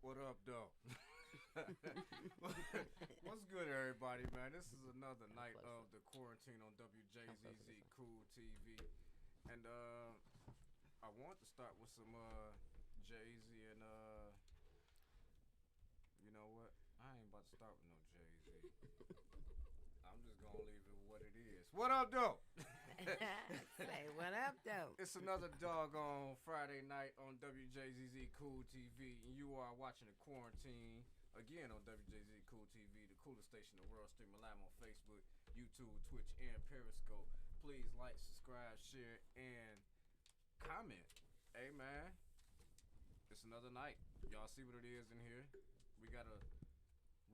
What up, though? What's good, everybody, man? This is another night of the quarantine on WJZZ Cool TV. And I want to start with some Jay-Z and you know what? I ain't about to start with no Jay-Z. I'm just gonna leave it what it is. What up, though? Say what up, though? It's another doggone Friday night on WJZZ Cool TV, and you are watching the quarantine again on WJZZ Cool TV, the coolest station in the world, streaming live on Facebook, YouTube, Twitch, and Periscope. Please like, subscribe, share, and comment. Hey, man, it's another night. Y'all see what it is in here? We got a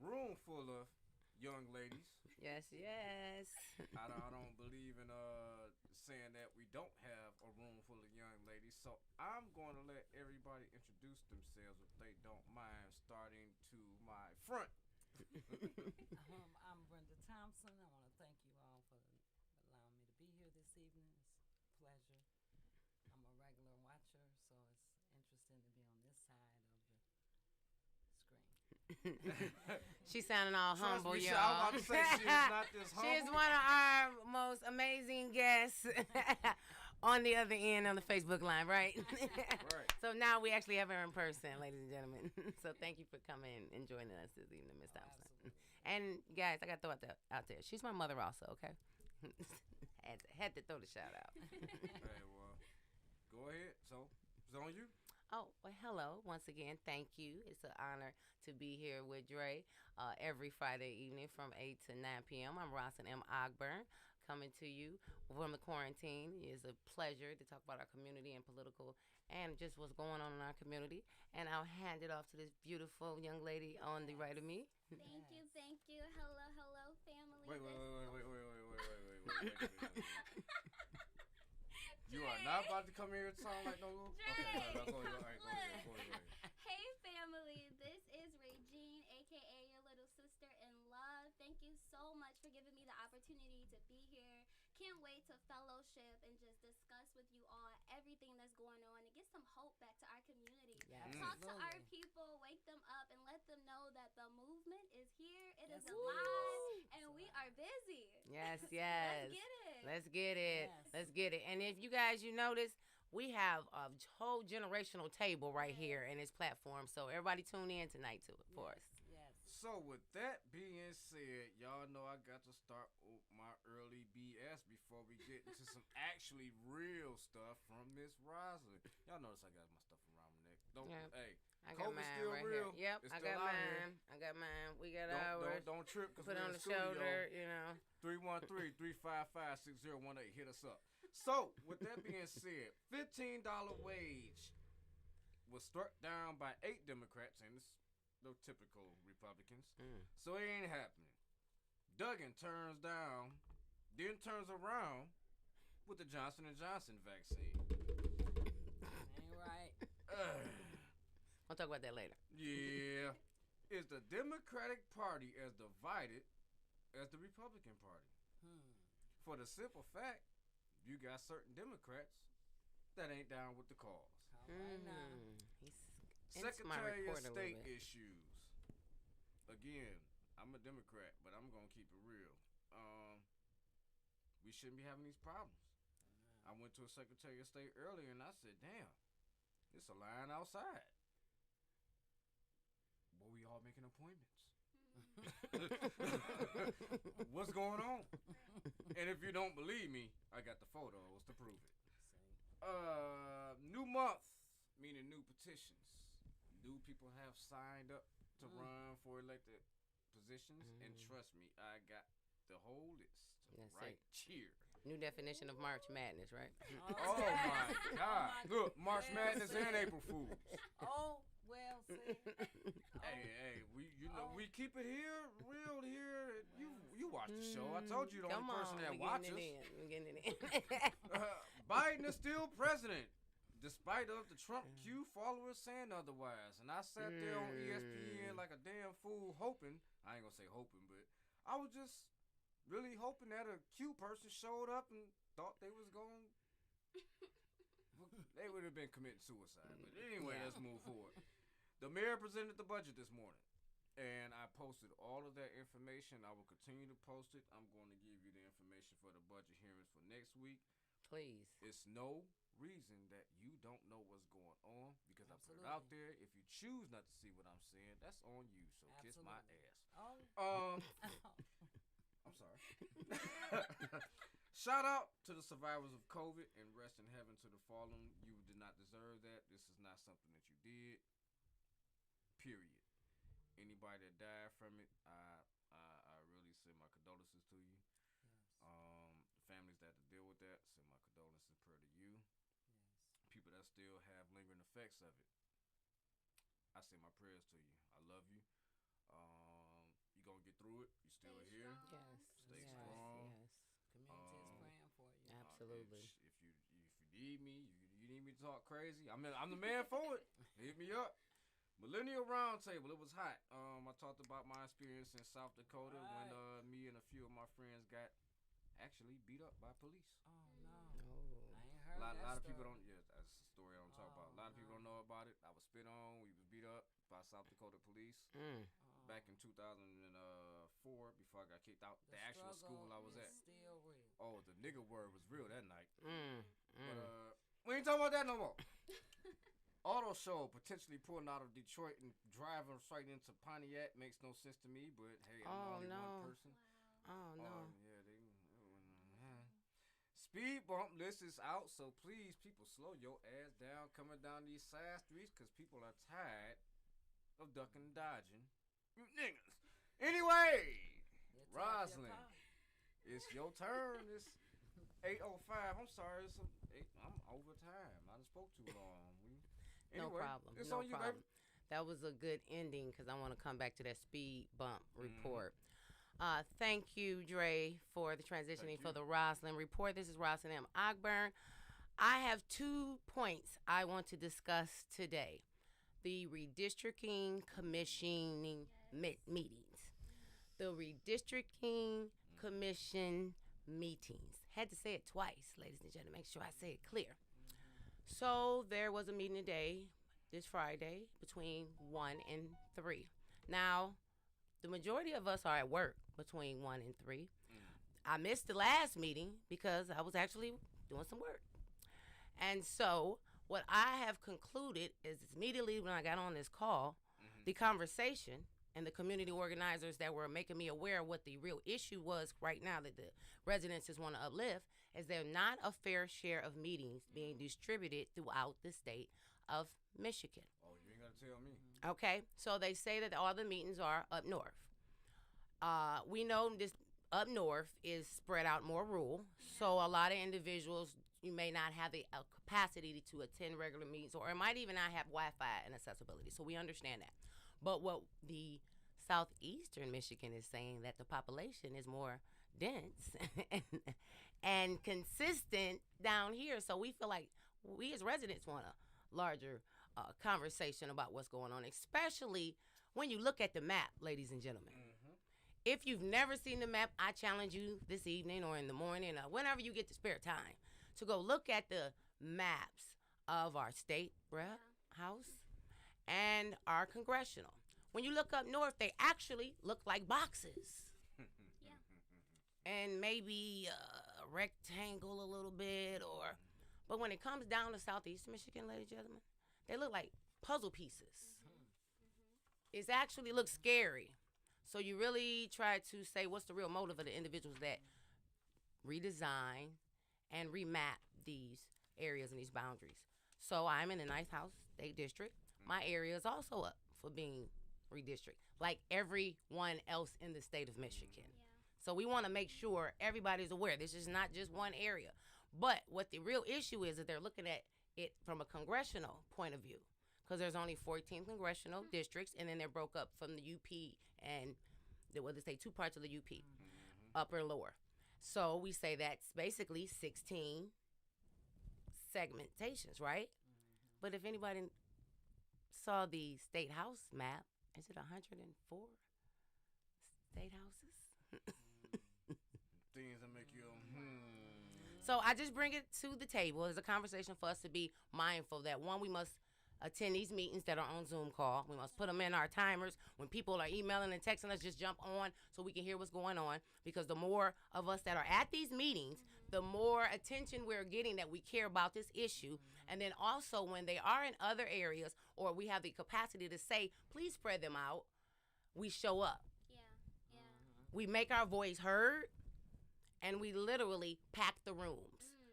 room full of young ladies. Yes. I don't believe in saying that we don't have a room full of young ladies, so I'm going to let everybody introduce themselves if they don't mind, starting to my front. I'm Brenda Thompson. I want to thank you all for allowing me to be here this evening. It's a pleasure. I'm a regular watcher, so it's interesting to be on this side of the screen. She's sounding all humble, me, y'all. I'm about to say she is not this humble. She is one of our most amazing guests on the other end of the Facebook line, right? Right. So now we actually have her in person, ladies and gentlemen. So thank you for coming and joining us this evening, Miss Thompson. Absolutely. And guys, I got to throw it out there. She's my mother also, okay? had to throw the shout out. Hey, well, go ahead. So, it's on you. Oh, well, hello. Once again, thank you. It's an honor to be here with Dre every Friday evening from 8 to 9 p.m. I'm Rossin M. Ogburn, coming to you from the quarantine. It is a pleasure to talk about our community and political and just what's going on in our community. And I'll hand it off to this beautiful young lady on the right of me. Thank you. Hello, family. Wait. You are not about to come here and sound like no little... Okay, go ahead. Hey, family. This is Regine, a.k.a. your little sister in love. Thank you so much for giving me the opportunity to be here. Can't wait to fellowship and just discuss with you all everything that's going on and get some hope back to our community. Yeah, Talk to our people, wake them up, and let them know that the movement is here. It is alive, and we are busy. Yes. Let's get it. Let's get it. And if you guys, you notice, we have a whole generational table right here in this platform. So everybody tune in tonight to it for us. Yes. So with that being said, y'all know I got to start with my early BS before we get into some actually real stuff from Miss Roslyn. Y'all notice I got my stuff around my neck. Hey, I got COVID's mine still right real. here. Yep, It's I still got out mine. here. I got mine. We got ours. Don't trip because Put we're on in the studio. shoulder, you know. 313-355-6018. Hit us up. So, with that being said, $15 wage was struck down by 8 Democrats, and it's no typical Republicans. So it ain't happening. Duggan turns around with the Johnson & Johnson vaccine. Ain't right. We'll talk about that later. Yeah. Is the Democratic Party as divided as the Republican Party? For the simple fact, you got certain Democrats that ain't down with the cause. All right now. He's Secretary of State issues. Again, I'm a Democrat, but I'm going to keep it real. We shouldn't be having these problems. I went to a Secretary of State earlier, and I said, damn, it's a line outside. But we all making appointments. What's going on? And if you don't believe me, I got the photos to prove it. New month, meaning new petitions. New people have signed up to run for elected positions, and trust me, I got the whole list right here. New definition of March Madness, right? Oh my God! Look, March Madness and April Fools. Oh, well, see. Hey, we keep it here, real here. You watch the show. I told you the only person that watches. We're getting it in. Biden is still president, despite of the Trump Q followers saying otherwise. And I sat there on ESPN like a damn fool, hoping. I ain't gonna say hoping, but I was just really hoping that a Q person showed up and thought they was going. They would have been committing suicide. But anyway, let's move forward. The mayor presented the budget this morning, and I posted all of that information. I will continue to post it. I'm going to give you the information for the budget hearings for next week. Please. It's no reason that you don't know what's going on because I put it Absolutely. out there. If you choose not to see what I'm saying, that's on you. So kiss my ass. Oh. I'm sorry. Shout out to the survivors of COVID and rest in heaven to the fallen. You did not deserve that. This is not something that you did. Period. Anybody that died from it, I really send my condolences to you. Yes. The families that have to deal with that, send my condolences prayer to you. Yes. People that still have lingering effects of it, I send my prayers to you. I love you. You're gonna get through it. You're still Stay here. strong. Yes. Stay yes, strong. Yes. Community is praying for you. Absolutely. If you need me, you need me to talk crazy. I'm the man for it. Hit me up. Millennial Roundtable. It was hot. I talked about my experience in South Dakota when me and a few of my friends got actually beat up by police. Oh no. Oh. I ain't heard A lot that of people story. don't. Yeah, that's a story I don't talk about. A lot of people don't know about it. I was spit on. We was beat up by South Dakota police back in 2004 before I got kicked out the actual school I was is at. Still real. Oh, the nigga word was real that night. But Mm. we ain't talking about that no more. Auto show potentially pulling out of Detroit and driving straight into Pontiac makes no sense to me. But hey, I'm Oh, only no. one person. Wow. Oh no. Yeah, speed bump list is out, so please, people, slow your ass down coming down these side streets because people are tired of ducking and dodging. You niggas. Anyway, They'll tear up your Rosalind, car. it's your turn. It's 8:05. I'm sorry, I'm over time. I done spoke too long. No Anyway, problem. It's No on you, problem. baby. That was a good ending because I want to come back to that speed bump report. Thank you, Dre, for the transitioning Thank for you. the Rosalind report. This is Rosalind M. Ogburn. I have 2 points I want to discuss today. The redistricting commissioning meetings. The redistricting commission meetings. Had to say it twice, ladies and gentlemen, make sure I say it clear. So there was a meeting today, this Friday, between 1 and 3. Now, the majority of us are at work between 1 and 3. I missed the last meeting because I was actually doing some work. And so what I have concluded is immediately when I got on this call, the conversation and the community organizers that were making me aware of what the real issue was right now that the residences want to uplift is there not a fair share of meetings being distributed throughout the state of Michigan. Oh, you ain't gotta tell me. Okay, so they say that all the meetings are up north. We know this up north is spread out more rural, so a lot of individuals, you may not have the capacity to attend regular meetings, or it might even not have Wi-Fi and accessibility. So we understand that. But what the southeastern Michigan is saying that the population is more dense and consistent down here. So we feel like we as residents want a larger conversation about what's going on, especially when you look at the map, ladies and gentlemen. If you've never seen the map, I challenge you this evening or in the morning or whenever you get the spare time to go look at the maps of our state rep house and our congressional. When you look up north, they actually look like boxes. And maybe a rectangle a little bit, but when it comes down to southeast Michigan, ladies and gentlemen, they look like puzzle pieces. It actually looks scary. So you really try to say what's the real motive of the individuals that redesign and remap these areas and these boundaries. So I'm in the Ninth House State District. My area is also up for being redistricted, like everyone else in the state of Michigan. So we want to make sure everybody's aware. This is not just one area. But what the real issue is that they're looking at it from a congressional point of view, because there's only 14 congressional districts, and then they're broke up from the UP and they say 2 parts of the UP, upper and lower. So we say that's basically 16 segmentations, right? But if anybody saw the state house map, is it 104 state houses? Things that make you So I just bring it to the table as a conversation for us to be mindful that, one, we must attend these meetings that are on Zoom call. We must put them in our timers. When people are emailing and texting us, just jump on so we can hear what's going on. Because the more of us that are at these meetings, the more attention we're getting that we care about this issue. And then also when they are in other areas or we have the capacity to say, please spread them out, we show up. Yeah. We make our voice heard, and we literally pack the rooms.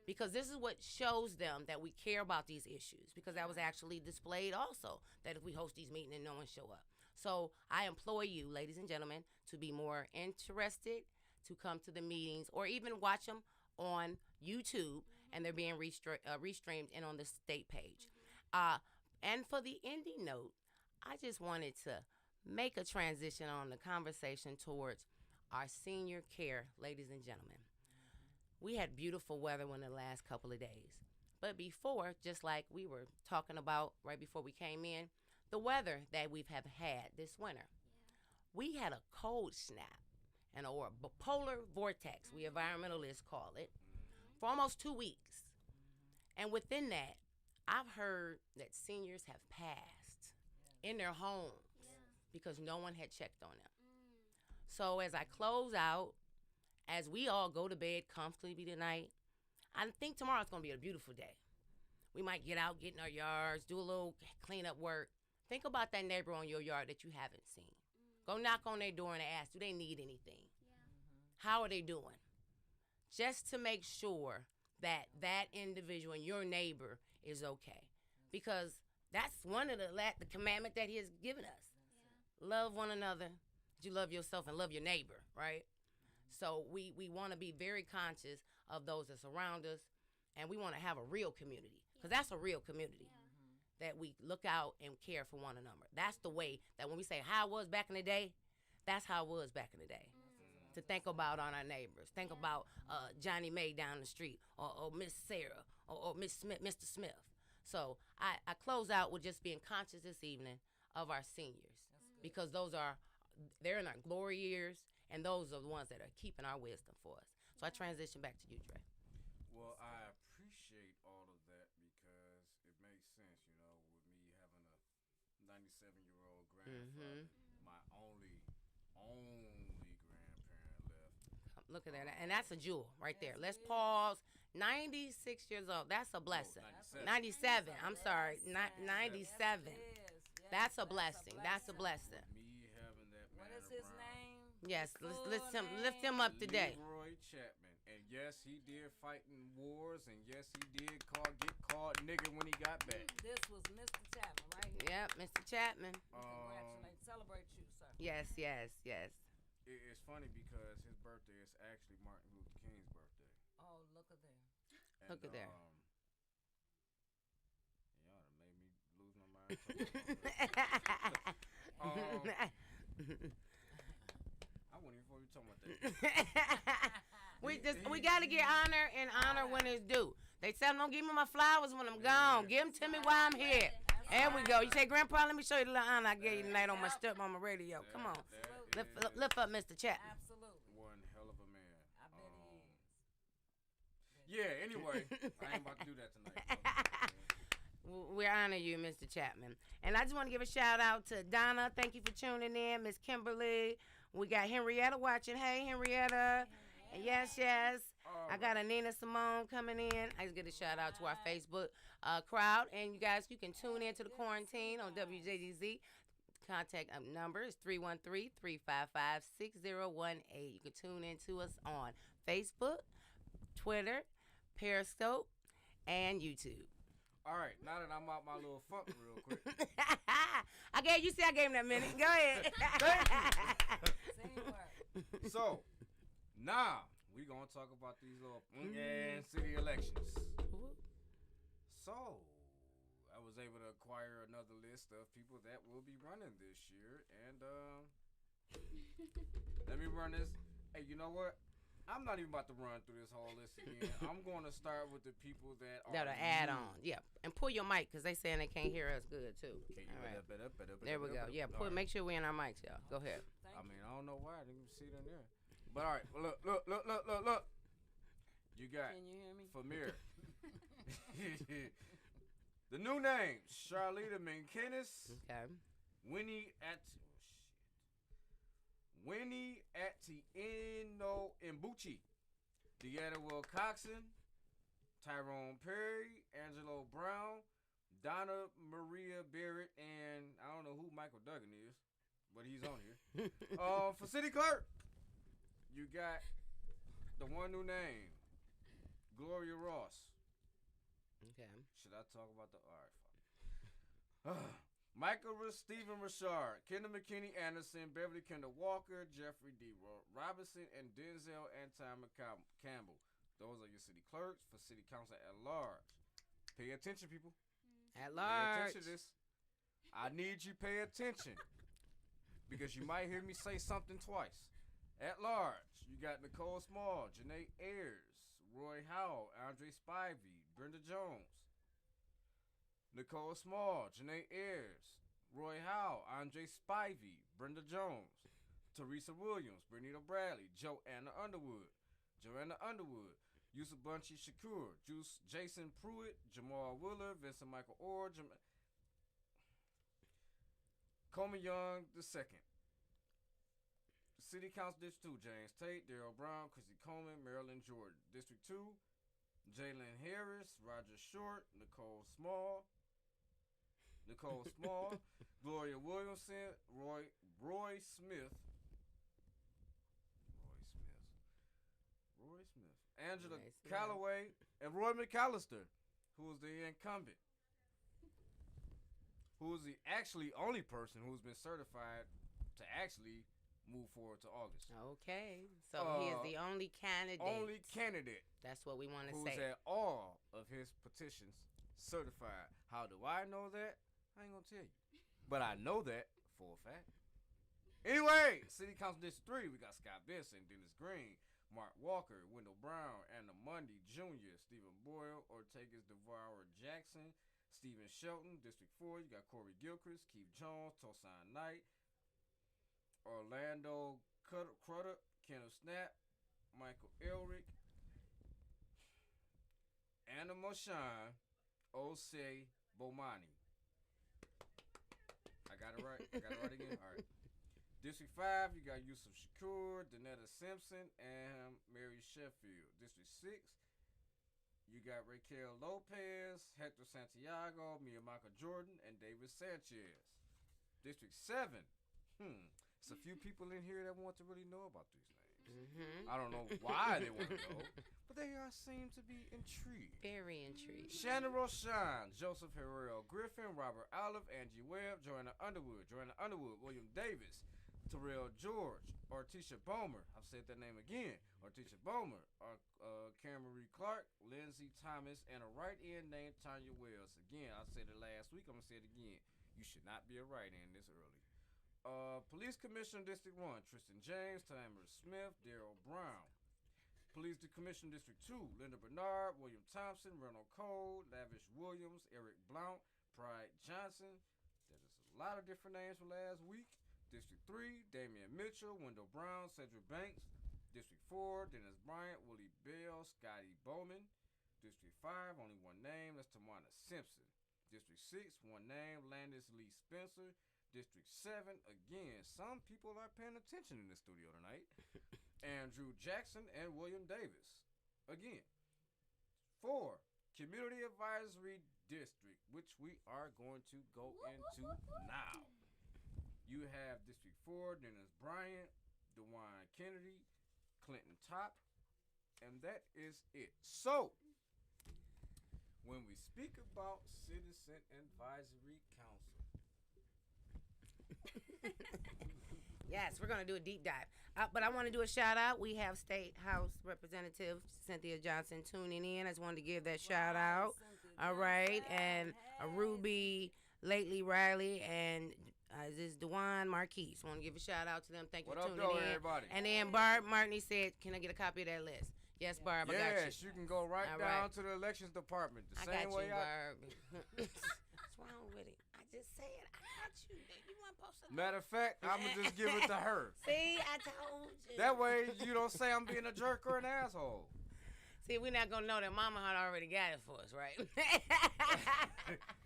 Because this is what shows them that we care about these issues. Because that was actually displayed also, that if we host these meetings and no one show up. So I implore you, ladies and gentlemen, to be more interested, to come to the meetings, or even watch them on YouTube, and they're being restreamed and on the state page. And for the ending note, I just wanted to make a transition on the conversation towards our senior care, ladies and gentlemen. We had beautiful weather in the last couple of days. But before, just like we were talking about right before we came in, the weather that we've had this winter. We had a cold snap or a bipolar vortex, we environmentalists call it, for almost 2 weeks. And within that, I've heard that seniors have passed in their homes because no one had checked on them. So as I close out, as we all go to bed comfortably tonight, I think tomorrow's going to be a beautiful day. We might get out, get in our yards, do a little cleanup work. Think about that neighbor on your yard that you haven't seen. Go knock on their door and ask, do they need anything? How are they doing? Just to make sure that that individual and your neighbor is okay. Because that's one of the commandment that he has given us. Love one another. You love yourself and love your neighbor, right? So we want to be very conscious of those that surround us, and we want to have a real community, because that's a real community, that we look out and care for one another. That's the way that when we say how it was back in the day, that's how it was back in the day. To think about on our neighbors, think about Johnny May down the street, or Miss Sarah, or Miss Smith, Mr. Smith. So I close out with just being conscious this evening of our seniors, because they're in our glory years. And those are the ones that are keeping our wisdom for us. So I transition back to you, Dre. Well, I appreciate all of that because it makes sense, with me having a 97-year-old grandfather, my only grandparent left. Look at that. And that's a jewel right there. Let's pause. 96 years old. That's a blessing. 97. I'm sorry. 97. That's a blessing. That's a blessing. Me having that man What is his around. name? Yes, lift him up today. Leroy Chapman. And yes, he did fight in wars, and yes, he did get called nigga when he got back. This was Mr. Chapman right here. Yep, Mr. Chapman. Congratulations. Celebrate you, sir. Yes. It's funny because his birthday is actually Martin Luther King's birthday. Oh, look at there. Look at there. Y'all done made me lose my mind. I wasn't even before you talking about that. we gotta get honor and honor when it's due. They said, don't give me my flowers when I'm gone. Give them to me while I'm here. There we go. You say, Grandpa, let me show you the little honor I gave you tonight on my stepmama radio. Come on. Lift up Mr. Chapman. Absolutely. One hell of a man. I bet he is. Yeah, anyway, I ain't about to do that tonight. We honor you, Mr. Chapman. And I just want to give a shout out to Donna. Thank you for tuning in. Miss Kimberly. We got Henrietta watching. Hey, Henrietta. Yes. I got a Nina Simone coming in. I just get a shout out to our Facebook crowd. And you guys, you can tune in to the quarantine on WJZZ. Contact number is 313-355-6018. You can tune in to us on Facebook, Twitter, Periscope, and YouTube. All right, now that I'm out my little funk real quick. I gave him that minute. Go ahead. So, now we gonna talk about these little city elections. So, I was able to acquire another list of people that will be running this year, and let me run this. Hey, you know what? I'm not even about to run through this whole list again. I'm going to start with the people that are add on. Yeah, and pull your mic because they saying they can't hear us good too. Okay, all right. Better. There we go. Yeah, make sure we in our mics, y'all. Go ahead. I mean, I don't know why I didn't even see it in there. But all right, look. You got. Can you hear me? Famir. The new names: Charlita McKinnis, Okay. Winnie Atieno Mbuchi, Deanna Wilcoxon, Tyrone Perry, Angelo Brown, Donna Maria Barrett, and I don't know who Michael Duggan is, but he's on here. For city clerk, you got the one new name, Gloria Ross. Okay. Should I talk about the Michael Stephen Richard, Kendall McKinney Anderson, Beverly Kendall Walker, Jeffrey D. Robinson, and Denzel Anton Campbell. Those are your city clerks for city council at large. Pay attention, people. At Pay large. attention to this. I need you pay attention because you might hear me say something twice. At large, you got Nicole Small, Janae Ayers, Roy Howell, Andre Spivey, Brenda Jones. Nicole Small, Janae Ayers, Roy Howell, Andre Spivey, Brenda Jones, Teresa Williams, Bernita Bradley, Joanna Underwood, Yusuf Bunchy Shakur, Jason Pruitt, Jamal Willer, Vincent Michael Orr, Coleman Young II. City Council District 2, James Tate, Darrell Brown, Chrissy Coleman, Marilyn Jordan. District 2, Jalen Harris, Roger Short, Nicole Small, Gloria Williamson, Roy Smith, Angela Calloway, and Roy McAllister, who is the incumbent, who is the actually only person who's been certified to actually move forward to August. Okay. So he is the only candidate. Only candidate. That's what we want to who's say. had all of his petitions certified. How do I know that? I ain't gonna tell you. But I know that for a fact. Anyway, City Council District 3, we got Scott Benson, Dennis Green, Mark Walker, Wendell Brown, Anna Mundy Jr., Stephen Boyle, Ortega's Devourer Jackson, Stephen Shelton. District 4, you got Corey Gilchrist, Keith Jones, Tosan Knight, Orlando Crutter, Kenneth Snap, Michael Elric, Anna Moshan, Osei Bomani. I got it right? Again? All right. District 5, you got Yusuf Shakur, Danetta Simpson, and Mary Sheffield. District 6, you got Raquel Lopez, Hector Santiago, Mia Michael Jordan, and David Sanchez. District 7, it's a few people in here that want to really know about these names. Mm-hmm. I don't know why they want to know, but they seem to be intrigued. Very intrigued. Shannon Roshan, Joseph Herrero Griffin, Robert Olive, Angie Webb, Joanna Underwood, William Davis, Terrell George, Artisha Bomer. I've said that name again. Artisha Bomer, Cameron Clark, Lindsey Thomas, and a write-in named Tanya Wells. Again, I said it last week. I'm going to say it again. You should not be a write-in this early. Police Commissioner District 1, Tristan James, Tamara Smith, Darrell Brown. Police Commissioner District 2, Linda Bernard, William Thompson, Reynolds Cole, Lavish Williams, Eric Blount, Pride Johnson. There's a lot of different names from last week. District 3, Damian Mitchell, Wendell Brown, Cedric Banks. District 4, Dennis Bryant, Willie Bell, Scotty Bowman. District 5, only one name, that's Tawana Simpson. District 6, one name, Landis Lee Spencer. District 7, again, some people are paying attention in the studio tonight. Andrew Jackson and William Davis. Again. 4, Community Advisory District, which we are going to go into now. You have District 4, Dennis Bryant, DeWine Kennedy, Clinton Top, and that is it. So, when we speak about Citizen Advisory Council, Yes, we're going to do a deep dive. But I want to do a shout out. We have State House Representative Cynthia Johnson tuning in. I just wanted to give that shout out. All right. And Ruby Lately Riley and this is DeWine Marquise. I want to give a shout out to them. Thank you for tuning in. Everybody? And then Barb Martney said, can I get a copy of that list? Yes, Barb, I got you. Yes, you can go right down to the elections department. The same way Barb. What's wrong with it? I just said I got you. You weren't supposed to know. Matter of fact, I'm going to just give it to her. See, I told you. That way you don't say I'm being a jerk or an asshole. See, we're not gonna know that Mama had already got it for us, right?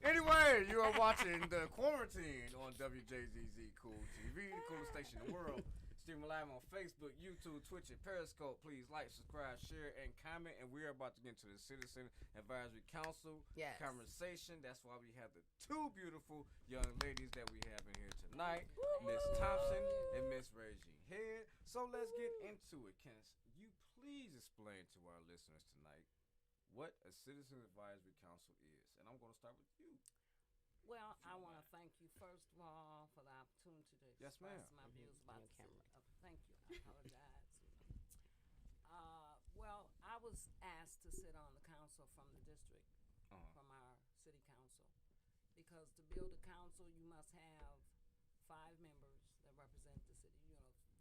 Anyway, you are watching The Quarantine on WJZZ Cool TV, the coolest station in the world. Streaming live on Facebook, YouTube, Twitch, and Periscope. Please like, subscribe, share, and comment. And we are about to get into the Citizen Advisory Council conversation. That's why we have the two beautiful young ladies that we have in here tonight, Miss Thompson and Miss Regine Head. So let's get into it. Can you please explain to our listeners tonight what a Citizen Advisory Council is? And I'm going to start with you. Well, I want to thank you first of all for the opportunity to Yes, express ma'am. my views about the camera. thank you. I apologize. Well, I was asked to sit on the council from the district, from our city council, because to build a council, you must have 5 members that represent the city.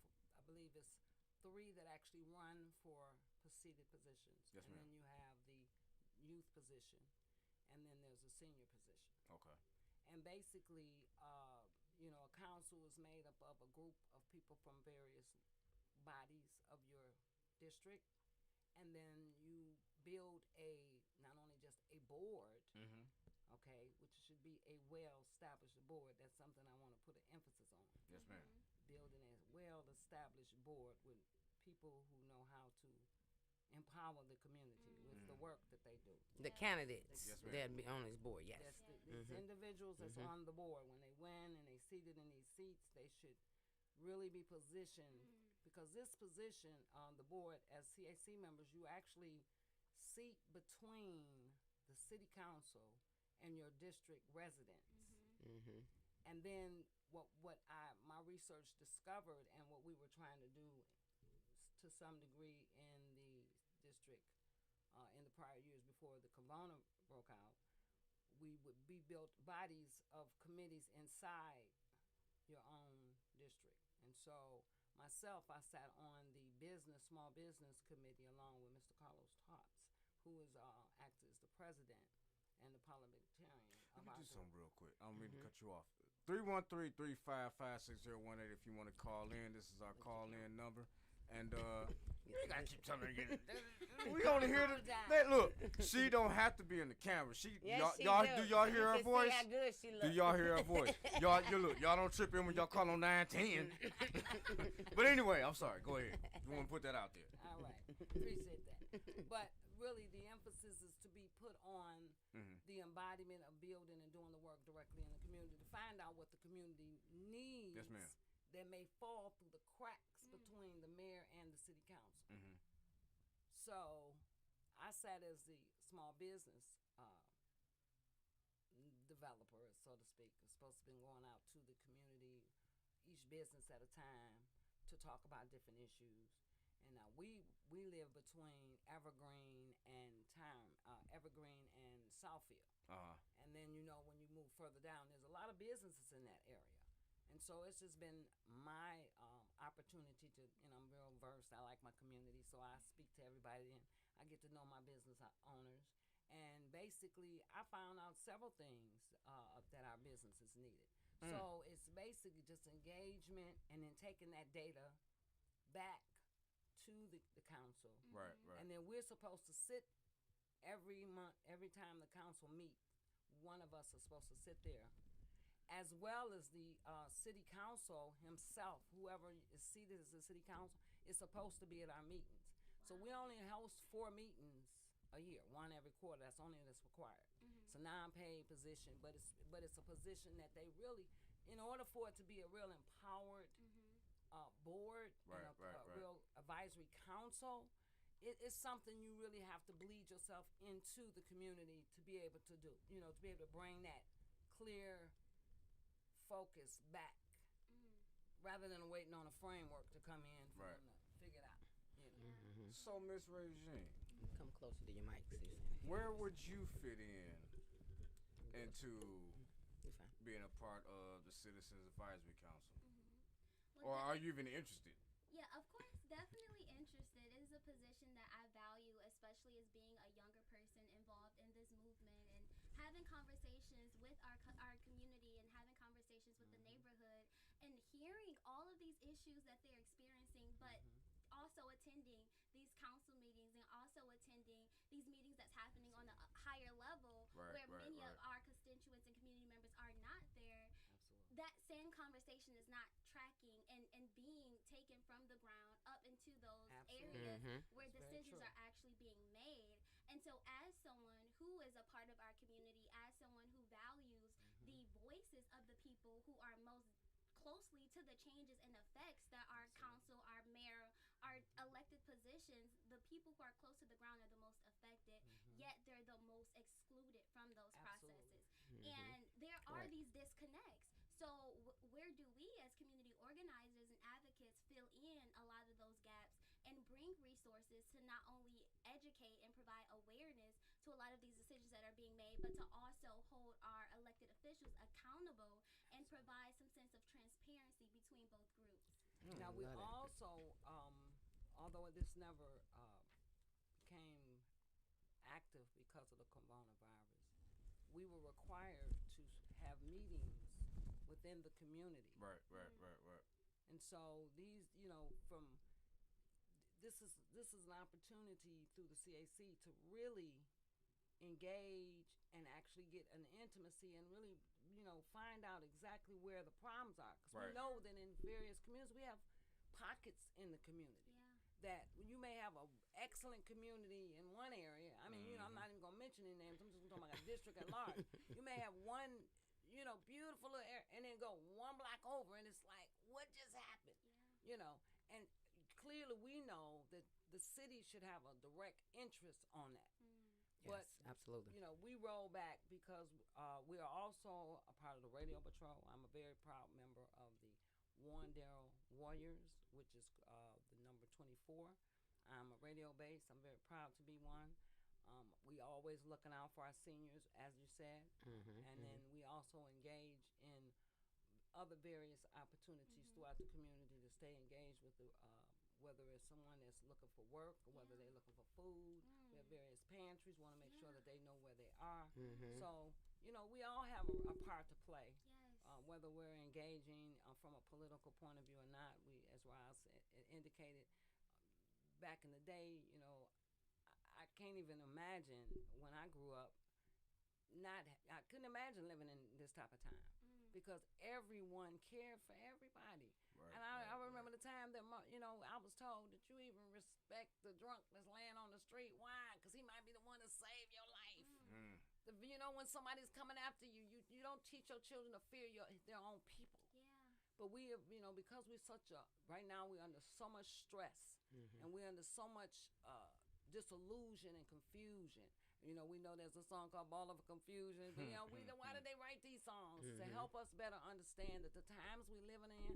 You know, I believe it's 3 that actually run for seated positions, Yes, and ma'am. then you have the youth position, and then there's a senior position. Okay. And basically, you know, a council is made up of a group of people from various bodies of your district, and then you build not only just a board, okay, which should be a well-established board. That's something I want to put an emphasis on. Yes, ma'am. Building a well-established board with people who know how to empower the community with the work that they do. The candidates Yes, ma'am. that'd be on this board, yes. These individuals that's on the board, when they win and they seated in these seats, they should really be positioned, because this position on the board as CAC members, you actually seat between the city council and your district residents. And then my research discovered, and what we were trying to do to some degree in the district in the prior years before the corona broke out, we would be built bodies of committees inside your own district. And so myself, I sat on the small business committee along with Mr. Carlos Tops, who is acted as the president and the parliamentarian. Let me do something real quick. I don't mean to cut you off. 313-355-6018 if you want to call in. This is our call-in number. And you ain't gotta keep telling her again. We only hear look, she don't have to be in the camera. Y'all do y'all hear her voice? See how good she looks. Do y'all hear her voice? Y'all don't trip in when y'all call on 910. But anyway, I'm sorry. Go ahead. You want to put that out there? All right, appreciate that. But really, the emphasis is to be put on the embodiment of building and doing the work directly in the community to find out what the community needs. Yes, ma'am. That may fall through the cracks between the mayor and the city council. So I sat as the small business developer, so to speak. It's supposed to be going out to the community, each business at a time, to talk about different issues. And we live between Evergreen and Evergreen and Southfield. And then, you know, when you move further down, there's a lot of businesses in that area. And so it's just been my opportunity to, I'm real versed. I like my community, so I speak to everybody, and I get to know my business owners. And basically, I found out several things that our businesses needed. So it's basically just engagement and then taking that data back to the council. Right. And then we're supposed to sit every month, every time the council meets, one of us is supposed to sit there, as well as the city council himself. Whoever is seated as the city council is supposed to be at our meetings. So we only host 4 meetings a year, 1 every quarter. That's required. It's a non-paid position, but it's a position that they really, in order for it to be a real empowered board and a real advisory council, it's something you really have to bleed yourself into the community to be able to do. To be able to bring that clear focus back, rather than waiting on a framework to come in for them to figure it out. So, Miss Regine, come closer to your mic, sis. Where would you fit into being a part of the Citizens Advisory Council? Or are you even interested? Yeah, of course, definitely interested. It is a position that I value, especially as being a younger person involved in this movement and having conversations with our community and having conversations with the neighborhood and hearing all of these issues that they're experiencing, but also attending these council meetings and also attending these meetings that's happening on a higher level, where many of our constituents and community members are not there. Absolutely. That same conversation is not tracking and being taken from the ground up into those areas where decisions are actually being made. And so as someone who is a part of our community, as someone who values the voices of the people who are most closely to the changes and effects that our council, our mayor, our elected positions, the people who are close to the ground are the most affected, yet they're the most excluded from those processes. And there are these disconnects. So where do we as community organizers and advocates fill in a lot of those gaps and bring resources to not only educate and provide awareness to a lot of these decisions that are being made, but to also hold our elected officials accountable and provide some sense of transparency between both groups? Now we also, although this never became active because of the coronavirus, we were required to have meetings within the community. Right. And so these, this is an opportunity through the CAC to really engage and actually get an intimacy and really, find out exactly where the problems are. Because we know that in various communities, we have pockets in the community. That you may have an excellent community in one area. I mean, I'm not even going to mention any names. I'm just talking about a district at large. You may have one, beautiful little area, and then go one block over, and it's like, what just happened? And clearly we know that the city should have a direct interest on that. But, absolutely. We roll back because we are also a part of the Radio Patrol. I'm a very proud member of the Warrendale Warriors, which is the number 24. I'm a radio base. I'm very proud to be one. We always looking out for our seniors, as you said. And then we also engage in other various opportunities throughout the community to stay engaged with the whether it's someone that's looking for work or whether they're looking for food. We have various pantries, want to make sure that they know where they are. So, we all have a part to play. Whether we're engaging from a political point of view or not. We, as Roz indicated, back in the day, I can't even imagine when I grew up, I couldn't imagine living in this type of time because everyone cared for everybody. And I remember the time that, I was told that you even respect the drunk that's laying on the street. Why? Because he might be the one to save your life. When somebody's coming after you, you don't teach your children to fear their own people. But we have, because we're right now we're under so much stress and we're under so much disillusion and confusion. We know there's a song called Ball of Confusion. But, why did they write these songs? To help us better understand that the times we're living in,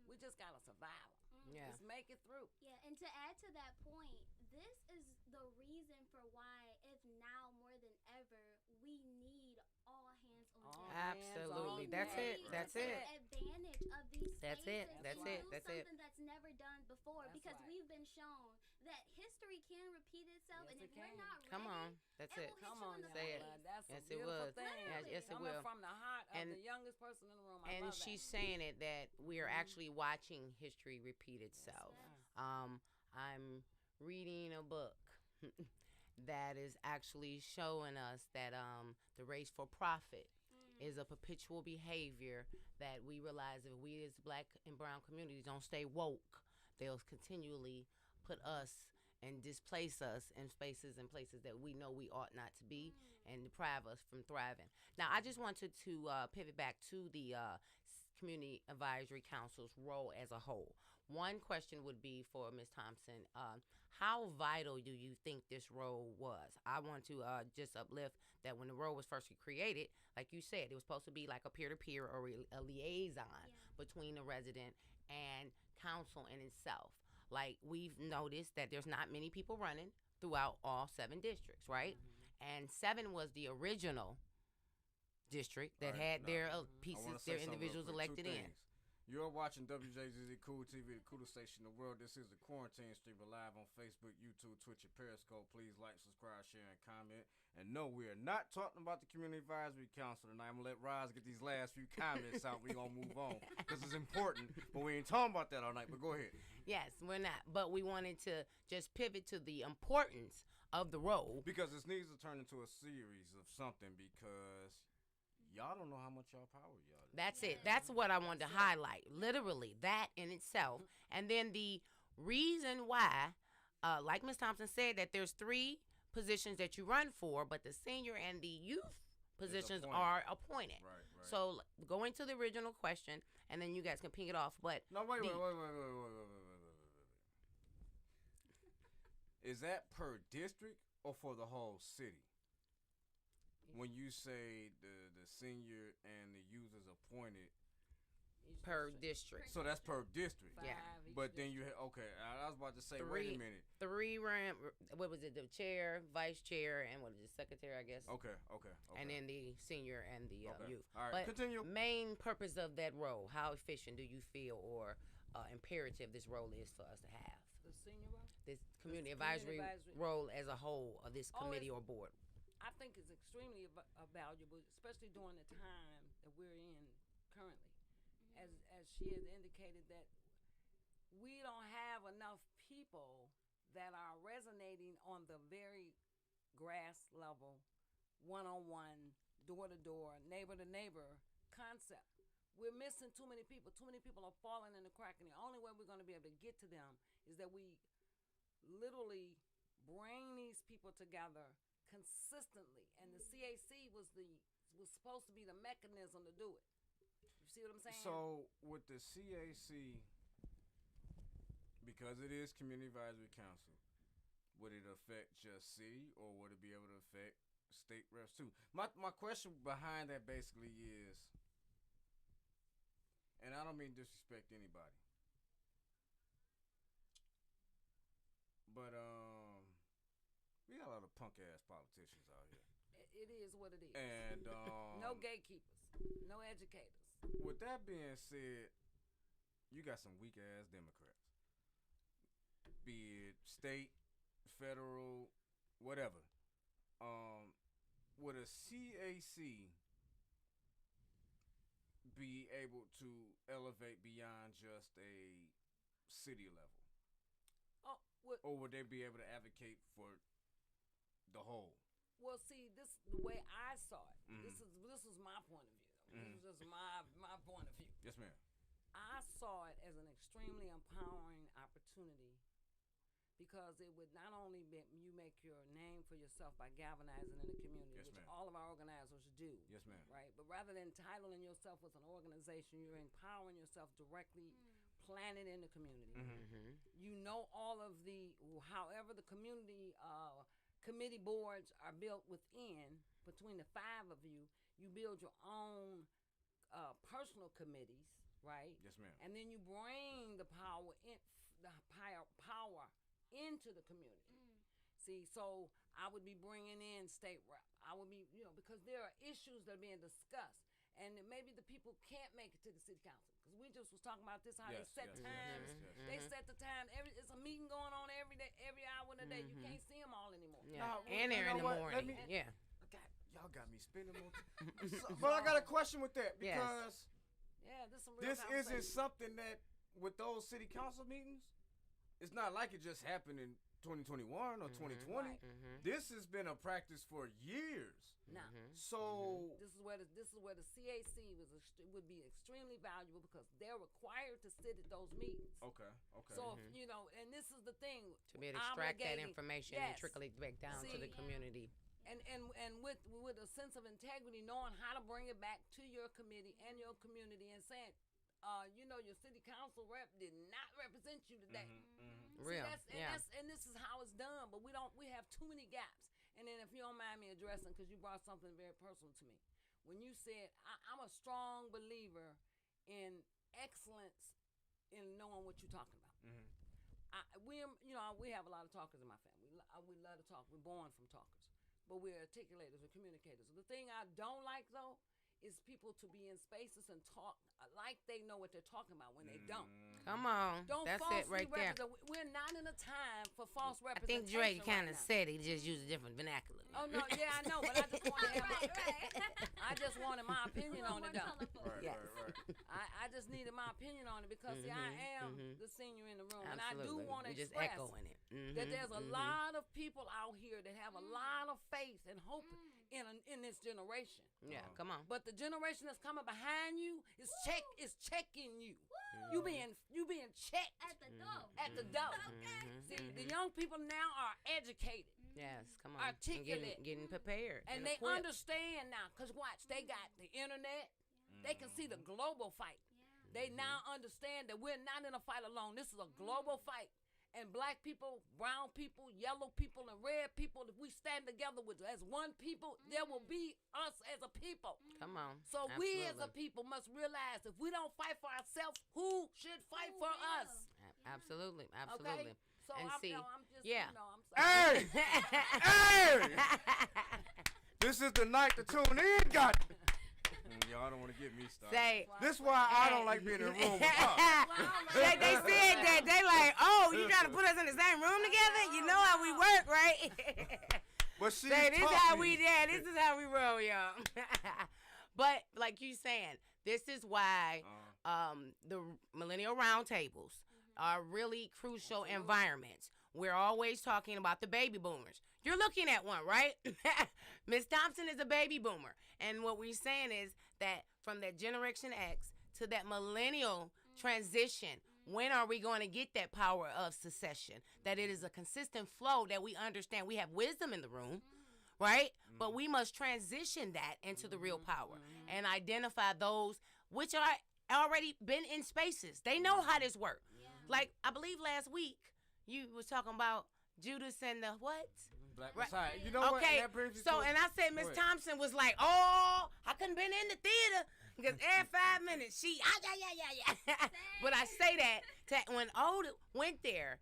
we just got to survive. Just make it through. Yeah, and to add to that point, this is the reason for why, if now more than ever, we need all hands on deck. Absolutely. That's it. That's it. Advantage of these That's it. spaces That's to it. do That's it. something that's never done before, because we've been shown that history can repeat itself, and if we're not ready, come on, that's it. Come on, say it. That's yes, a beautiful thing. Yes, it Coming will. from the heart of the youngest person in the room. I and love she's that. saying it that we are actually watching history repeat itself. I'm reading a book that is actually showing us that the race for profit is a perpetual behavior that we realize if we as black and brown communities don't stay woke, they'll continually put us and displace us in spaces and places that we know we ought not to be and deprive us from thriving. Now, I just wanted to pivot back to the Community Advisory Council's role as a whole. One question would be for Ms. Thompson, how vital do you think this role was? I want to just uplift that when the role was first created, like you said, it was supposed to be like a peer-to-peer or a liaison between the resident and council in itself. Like, we've noticed that there's not many people running throughout all 7 districts, right? And 7 was the original district that had their pieces, their individuals elected in. You're watching WJZZ Cool TV, the coolest station in the world. This is the Quarantine Streamer live on Facebook, YouTube, Twitch, and Periscope. Please like, subscribe, share, and comment. And no, we are not talking about the Community Advisory Council tonight. I'm going to let Roz get these last few comments out. We're going to move on because it's important. But we ain't talking about that all night. But go ahead. Yes, we're not. But we wanted to just pivot to the importance of the role. Because this needs to turn into a series of something because y'all don't know how much y'all power y'all. That's it. That's what I wanted to highlight. Literally, that in itself. And then the reason why, like Ms. Thompson said, that there's 3 positions that you run for, but the senior and the youth positions are appointed. Right. So going to the original question, and then you guys can ping it off. But no, wait. Is that per district or for the whole city? When you say the senior and the youth is appointed per district. So that's per district. Yeah. But then you I was about to say, wait a minute. 3 what was it? The chair, vice chair, and what is it? Secretary, I guess. Okay. And then the senior and the youth. All right, but continue. Main purpose of that role, how efficient do you feel or imperative this role is for us to have? The senior role? This community advisory role as a whole of this committee or board. I think it's extremely valuable, especially during the time that we're in currently. As she has indicated, that we don't have enough people that are resonating on the very grass level, one-on-one, door-to-door, neighbor-to-neighbor concept. We're missing too many people. Too many people are falling in the crack, and the only way we're going to be able to get to them is that we literally bring these people together consistently. And the CAC was supposed to be the mechanism to do it. You see what I'm saying? So with the CAC, because it is Community Advisory Council, would it affect just city or would it be able to affect state reps too? My question behind that basically is, and I don't mean disrespect anybody, but we got a lot of punk ass politicians out here. It is what it is. And no gatekeepers, no educators. With that being said, you got some weak ass Democrats, be it state, federal, whatever. Would a CAC be able to elevate beyond just a city level? Or would they be able to advocate for the whole? Well, see, this the way I saw it. This was my point of view. This is just my point of view. Yes, ma'am. I saw it as an extremely empowering opportunity because it would not only you make your name for yourself by galvanizing in the community, yes, which ma'am. all of our organizers do. Yes, ma'am. Right? But rather than titling yourself with an organization, you're empowering yourself directly planted in the community. You know all of however the community committee boards are built within, between the 5 of you, you build your own personal committees, right? Yes, ma'am. And then you bring the power into the community. See, so I would be bringing in state rep. I would be, because there are issues that are being discussed, and maybe the people can't make it to the city council. Because we just was talking about this, how they set times. They set the time. It's a meeting going on every day, every hour of the day. You can't see them all anymore. Yeah. And they're in the morning. Y'all got me spending more time. But I got a question with that because this isn't something that with those city council meetings, it's not like it just happened in 2021 or 2020. Right. This has been a practice for years. Now, so this is where the CAC would be extremely valuable because they're required to sit at those meetings. Okay. So and this is the thing, to be able to extract that information and trickle it back down to the community. And with a sense of integrity, knowing how to bring it back to your committee and your community, and saying, your city council rep did not represent you today. Real, and this is how it's done. But we have too many gaps. And then if you don't mind me addressing, because you brought something very personal to me, when you said I'm a strong believer in excellence in knowing what you're talking about. We have a lot of talkers in my family. We love to talk. We're born from talkers. But we're articulators, we're communicators. The thing I don't like, though, is people to be in spaces and talk like they know what they're talking about when they don't. Come on. That's it right there. We're not in a time for false I representation. think Drake kind of said he just used a different vernacular. Oh, no, yeah, I know, but I just wanted my opinion on it, though. Right. I just needed my opinion on it because see, I am the senior in the room, and I do want to just express echoing it. that there's a lot of people out here that have a lot of faith and hope in this generation. Yeah, come on. But the generation that's coming behind you is checking you. You being checked At the door. at the door. See, the young people now are educated. Yes, come on. Articulate. And getting prepared. And they equipped. understand now, because watch, they got the internet. They can see the global fight. They now understand that we're not in a fight alone. This is a global fight. And black people, brown people, yellow people, and red people, if we stand together as one people, there will be us as a people. Come on. So we as a people must realize if we don't fight for ourselves, who should fight for us? Absolutely. Okay? So And I'm, see, I'm just, yeah. I'm sorry. Hey! This is the night to tune in, God. Y'all don't want to get me started. Say, This is why I don't like being in a room with her. they said that. They like, oh, you trying to put us in the same room together? You know how we work, right? But she Say, this is how we roll, y'all. But like you saying, this is why the millennial roundtables are really crucial environments. We're always talking about the baby boomers. You're looking at one, right? Miss Thompson is a baby boomer. And what we're saying is that from that Generation X to that millennial transition, when are we going to get that power of succession? That it is a consistent flow, that we understand. We have wisdom in the room, right? But we must transition that into the real power and identify those which are already been in spaces. They know how this works. Like, I believe last week, you was talking about Judas and the what? Black Right. Messiah. You know what? Okay, That brings me so, to and I said Miss Go ahead. Thompson was like, oh, I couldn't been in the theater because every 5 minutes she, yeah. But I say that when Oda went there,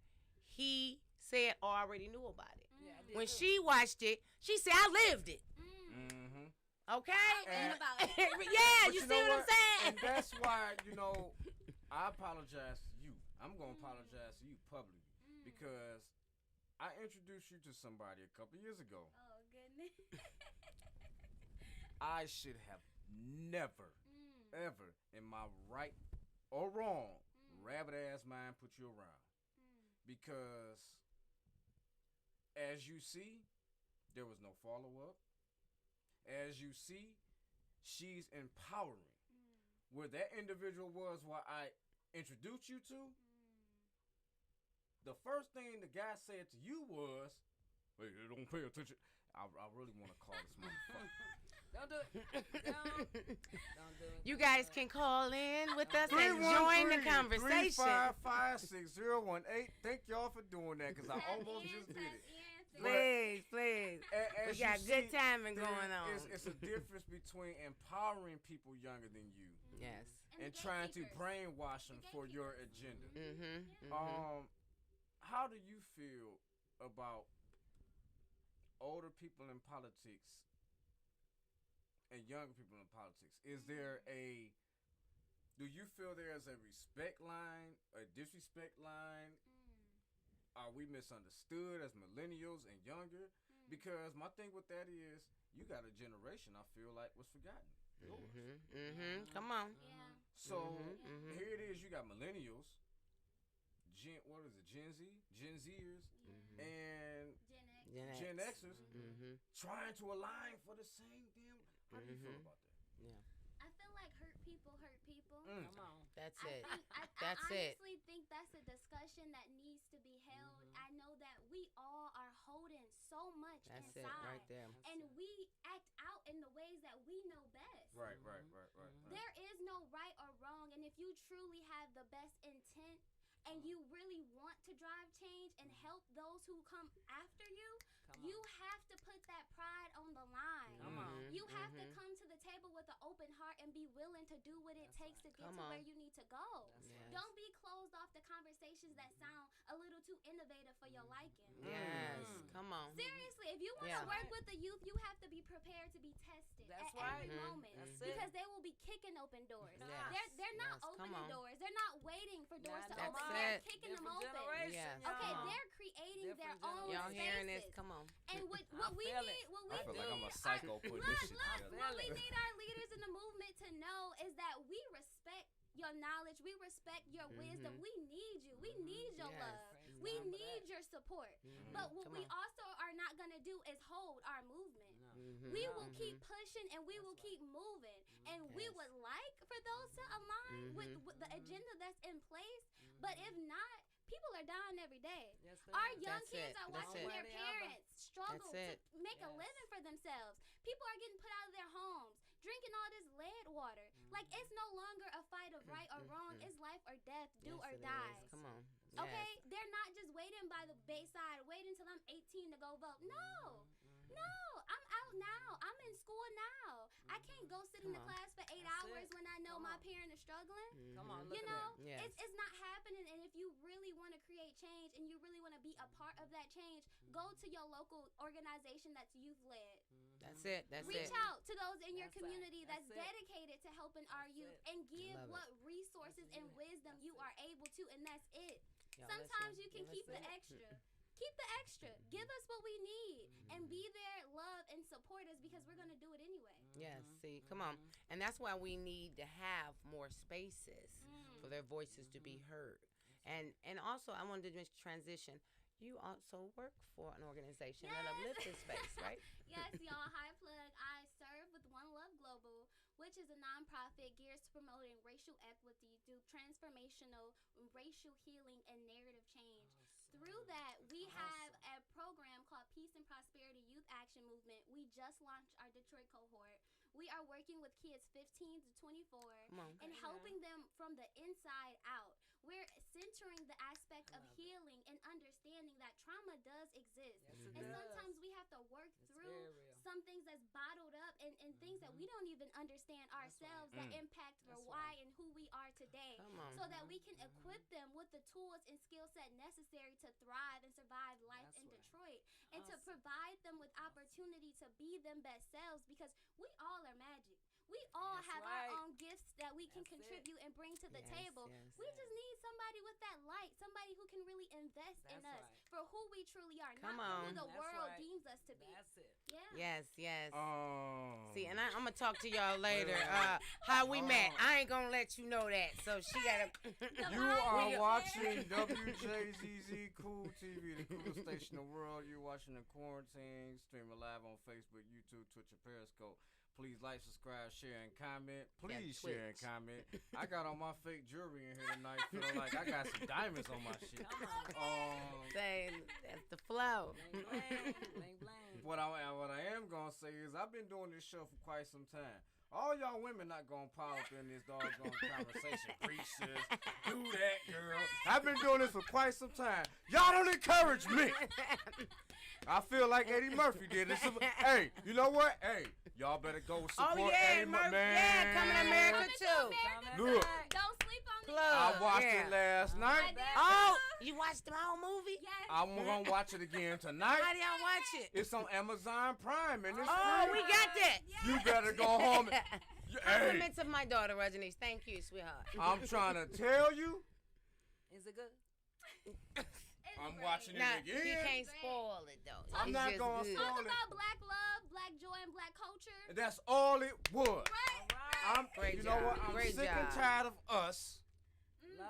he said, oh, I already knew about it. When she watched it, she said, I lived it. Okay? And about it. Yeah, But you you see know what I'm what? saying? And that's why, I apologize to you. I'm going to apologize to you publicly because I introduced you to somebody a couple years ago. Oh, goodness. I should have never, ever, in my right or wrong, rabbit-ass mind put you around. Because, as you see, there was no follow-up. As you see, she's empowering. Where that individual was what I introduced you to, the first thing the guy said to you was, hey, don't pay attention. I really want to call this motherfucker. Don't do it. Don't do it. You guys can call in with us and join the conversation. 355-6018. Thank y'all for doing that because I almost just did it. Please. We As got you good see, timing going on. It's a difference between empowering people younger than you Yes. and trying to brainwash them for your agenda. How do you feel about older people in politics and younger people in politics? Do you feel there's a respect line, a disrespect line? Are we misunderstood as millennials and younger? Because my thing with that is, you got a generation I feel like was forgotten. Yours. Come on. Yeah. So here it is. You got millennials, Gen Zers, and Gen Xers trying to align for the same damn. How do you feel about that? I feel like hurt people hurt people. Come on. That's I it. I honestly think that's a discussion that needs to be held. I know that we all are holding so much That's inside. it right there. And we act out in the ways that we know best. Right. There is no right or wrong. And if you truly have the best intent and you really want to drive change and help those who come after you, you have to put that pride on the line. Come on. You have to come to the table with an open heart and be willing to do what it takes to get to where you need to go. Don't be closed off to conversations that sound a little too innovative for your liking. Yes. Come on. Seriously, if you want to work with the youth, you have to be prepared to be tested at every moment. That's it. Because they will be kicking open doors. Yes. They're not Yes, come opening on. doors. They're not waiting for doors to That's open. it. They're kicking them Different open. generation, Yes. Okay, y'all. they're creating their Different own Y'all hearing this? spaces. Come on. And what I we feel need, it. what we I feel like I'm a need psycho putting this shit together. what we need our leaders in the movement to know is that we respect your knowledge. We respect your wisdom. We need you. We need your love. We need your support. But what we also are not going to do is hold our movement. We will keep pushing and we will keep moving. And we would like for those to align with the agenda that's in place. But if not, people are dying every day. Our young kids are watching their parents struggle to make a living for themselves. People are getting put out of their homes, drinking all this lead water. Like, it's no longer a fight of right or wrong. It's life or death, do or die. Come on. Okay? They're not just waiting by the Bayside, waiting until I'm 18 to go vote. No. I'm out now. I'm in school now. I can't go sit in the class for 8 hours when I know my parent is struggling. Come on, you know, it's not happening. And if you really want to create change and you really want to be a part of that change, go to your local organization that's youth led. That's it. Reach out to those in your community that's dedicated to helping our youth and give what resources and wisdom you are able to, and that's it. Sometimes you can keep the extra. Keep the extra. Give us what we need and be there, love, and support us because we're going to do it anyway. Yes, see, come on. And that's why we need to have more spaces for their voices to be heard. And also, I wanted to just transition. You also work for an organization that uplifts this space, right? Yes, y'all. High plug. I serve with One Love Global, which is a nonprofit geared to promoting racial equity through transformational racial healing and narrative change. Through that, we have a program called Peace and Prosperity Youth Action Movement. We just launched our Detroit cohort. We are working with kids 15 to 24 and helping them from the inside out. We're centering the aspect of healing and understanding that trauma does exist. And sometimes we have to work through some things that's bottled up and things that we don't even understand ourselves that impact the why and who we are today. So that we can equip them with the tools and skill set necessary to thrive and survive life in Detroit. And to provide them with opportunity to be them best selves, because we all are magic. We all have our own gifts that we can contribute and bring to the table. We just need somebody with that light, somebody who can really invest in us for who we truly are, not for who the world deems us to be. That's it. Yes. See, and I'm gonna talk to y'all later. How we met? I ain't gonna let you know that. So she gotta. You are watching WJZZ Cool TV, the coolest station in the world. You're watching The Quarantine, streaming live on Facebook, YouTube, Twitch, and Periscope. Please like, subscribe, share, and comment. Please share and comment. I got on my fake jewelry in here tonight, feeling like I got some diamonds on my shit. Saying that's the flow. Bling, bling. What I am gonna say is I've been doing this show for quite some time. All y'all women not gonna pile up in this doggone conversation. Preachers, do that, girl. I've been doing this for quite some time. Y'all don't encourage me. I feel like Eddie Murphy did this. Hey, you know what? Hey, y'all better go support Eddie Murphy. Yeah, coming to America too. Look, Don't sleep on me. I watched it last night. Oh, you watched the whole movie? Yes. I'm gonna watch it again tonight. How do y'all watch it? It's on Amazon Prime and it's Oh, free. we got that. You better go home. Hey, Compliments of my daughter, Rajanice. Thank you, sweetheart. I'm trying to tell you. Is it good? I'm watching it Now, again. he can't spoil it, though. I'm It's not just gonna good. spoil Talk it. about black love, black joy, and black culture. That's all it was. Right? Great You job. know what? I'm Great sick and job. tired of us,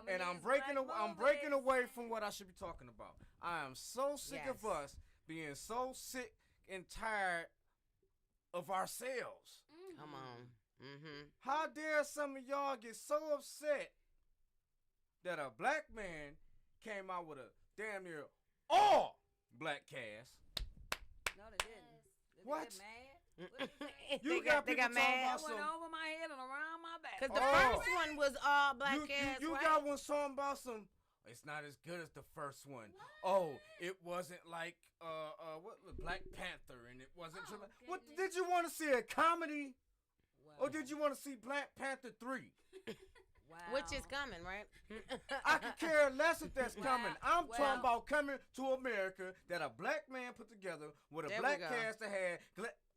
and I'm breaking away from what I should be talking about. I am so sick of us being so sick and tired of ourselves. Come on. How dare some of y'all get so upset that a black man came out with a damn near all black cast? No, they didn't. Did What? They get mad? What did they say? You got people talking mad. about That went some. over my head and around my back. Because the first one was all black ass, You right? got one song about some. It's not as good as the first one. Oh, it wasn't like what Black Panther, and it wasn't. What did you want to see, a comedy, or did you want to see Black Panther 3? Wow. Which is coming, right? I could care less if that's coming. I'm Well- talking about coming to America that a black man put together with a There we black go. cast that had.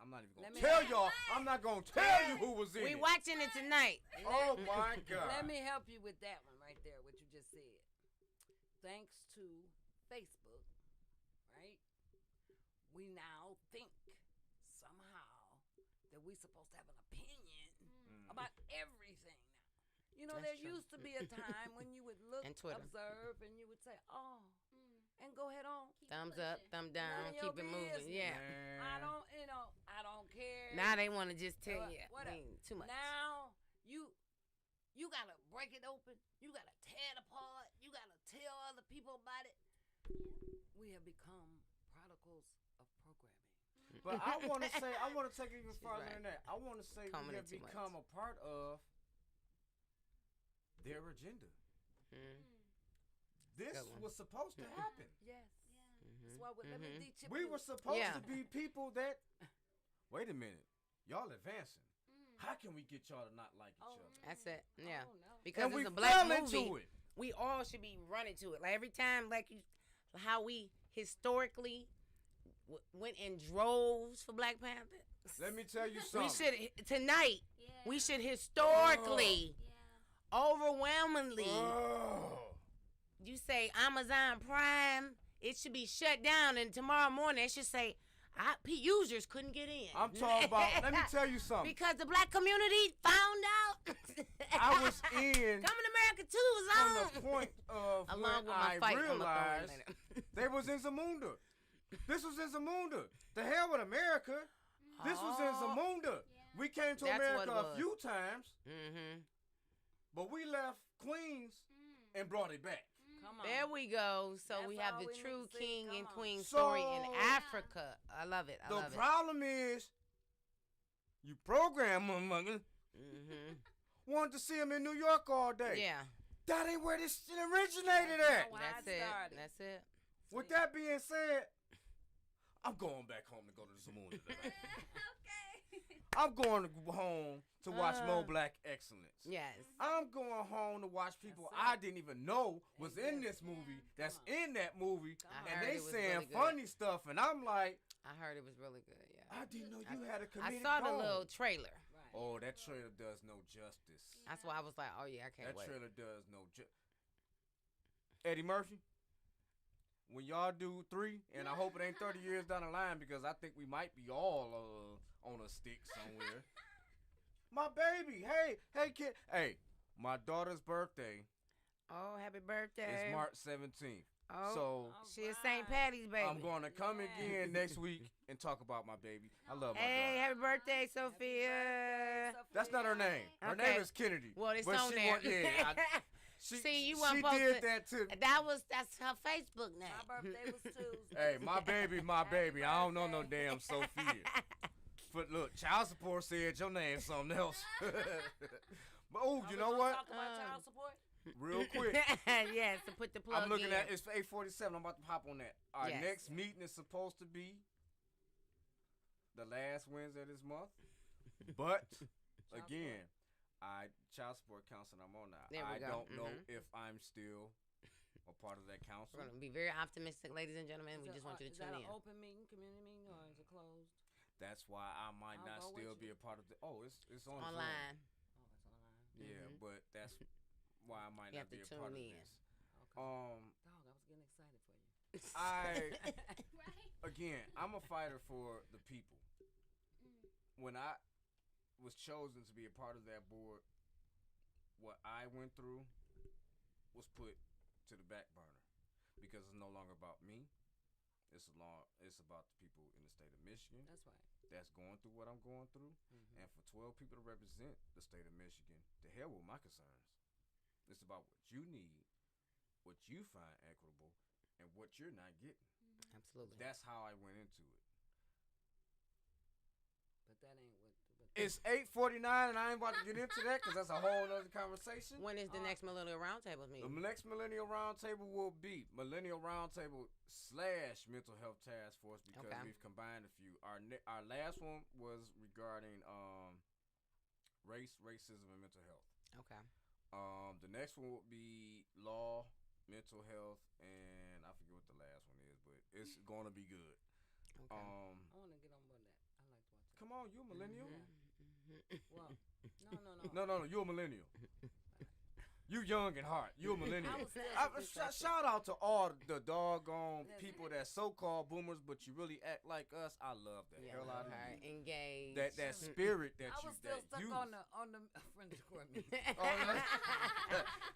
I'm not even Let gonna me- tell y'all. I'm not gonna tell you who was in We it. watching it tonight. Oh my God. Let me help you with that one right there, what you just said. Thanks to Facebook, right? We now think somehow that we're supposed to have an opinion about everything now. You know, That's there true. used to be a time when you would look, And Twitter. observe, and you would say, "Oh," and go ahead on. Keep Thumbs pushing. up, thumb down, None of your keep it moving. business. Yeah. Man. I don't care. Now they want to just tell you Whatever. too much. Now you gotta break it open. You gotta tear it apart. You gotta tell other people about it. We have become prodigals of programming. But I want to say, I want to take it even She's farther right. than that. I want to say Coming we in have too become much. a part of their agenda. Mm. This Good one. was supposed to happen. Yes. Yeah. That's why let me teach you. We were supposed Yeah. to be people that. Wait a minute, y'all advancing. Mm. How can we get y'all to not like each other? That's it. Yeah. Oh, no. Because And we it's a black fell movie. into it. We all should be running to it. Like every time, like how we historically went in droves for Black Panther. Let me tell you We something. should tonight. Yeah. We should historically, Yeah. overwhelmingly, Oh. you say Amazon Prime, it should be shut down, and tomorrow morning it should say users couldn't get in. I'm talking about. Let me tell you something. Because the black community found out. I was in Coming to America too was from on. the point of Along when with my I fight, I'ma throw it realized later. they was in Zamunda. This was in Zamunda. The hell with America. This was in Zamunda. We came to That's what America it a was. few times, Mm-hmm. but we left Queens Mm. and brought it back. Come on. There we go. So That's we have all the we need true to see. king Come and on. queen story in So- Africa. I love it. I The love problem is, you program motherfuckers it. Mm-hmm. wanted to see them in New York all day. Yeah. That ain't where this shit originated at. Why That's it it. started. That's it. With that being said, I'm going back home to go to the Zamunda tonight. Okay. I'm going to go home to watch Mo Black Excellence. Yes. I'm going home to watch people That's it. I didn't even know was in this movie that's Come on. in that movie, Come I on. and heard they it was saying really good. funny stuff, and I'm like, I heard it was really good. Yeah. I didn't know you had a I comedic saw the bone. little trailer. Right. Oh, that trailer does no justice. That's why I was like, oh yeah, I can't That wait. trailer does no justice. Eddie Murphy, when y'all do 3, and I hope it ain't 30 years down the line because I think we might be all on a stick somewhere. My baby, hey kid, hey, my daughter's birthday Oh, happy birthday. is March 17th. Oh, So All she is St. right. Patty's baby. I'm going to come Yes. again next week and talk about my baby. I love my Hey, daughter. happy birthday, Happy Sophia. birthday, That's not her Sophia. name. Her Okay. name is Kennedy. Well, it's but on she there. want- yeah, she, See, you she weren't supposed did to- that to That's her Facebook name. My birthday was Tuesday. Hey, my baby, my Happy baby. I don't know no birthday. damn Sophia. But look, child support said your name's something else. But oh, Are you we know gonna what? Talk about child support. Real quick, Yes, to put the plug I'm looking in. at it's 8:47. I'm about to hop on that. Our Yes. next meeting is supposed to be the last Wednesday of this month, but again, child support counseling I'm on now. There we I go. don't know Mhm. if I'm still a part of that We're council. going to be very optimistic, ladies and gentlemen. We Is just that- want you to is tune that in. an open meeting, community meeting, or is it closed? That's why I might I'll not go with still you. be a part of the. Oh, it's on Zoom. Online. Oh, it's online. Yeah, Mhm. but that's why I might You not have be to a part of tune in. this. Okay. Um, Dog, I was getting excited for you. I Right. again, I'm a fighter for the people. Mm. When I was chosen to be a part of that board, what I went through was put to the back burner because it's no longer about me. It's about the people in the state of Michigan That's right. that's going through what I'm going through, Mm-hmm. and for 12 people to represent the state of Michigan, to hell with my concerns. It's about what you need, what you find equitable, and what you're not getting. Absolutely. That's how I went into it. But that ain't what. It's 8:49, and I ain't about to get into that because that's a whole other conversation. When is the next Millennial Roundtable The meeting? next Millennial Roundtable will be Millennial Roundtable / Mental Health Task Force because Okay. we've combined a few. Our last one was regarding race, racism, and mental health. Okay. The next one will be law, mental health, and I forget what the last one is, but it's going to be good. Okay. I want to get on board that. I like to watch that. Come on, you a millennial? Mhm. Well, no. No, you're a millennial. You young at heart. You a millennial. I was still Shout out to all the doggone people that so-called boomers, but you really act like us. I love the hell out of you. Engaged. That spirit that I you was still stuck use. on the friend of court meeting.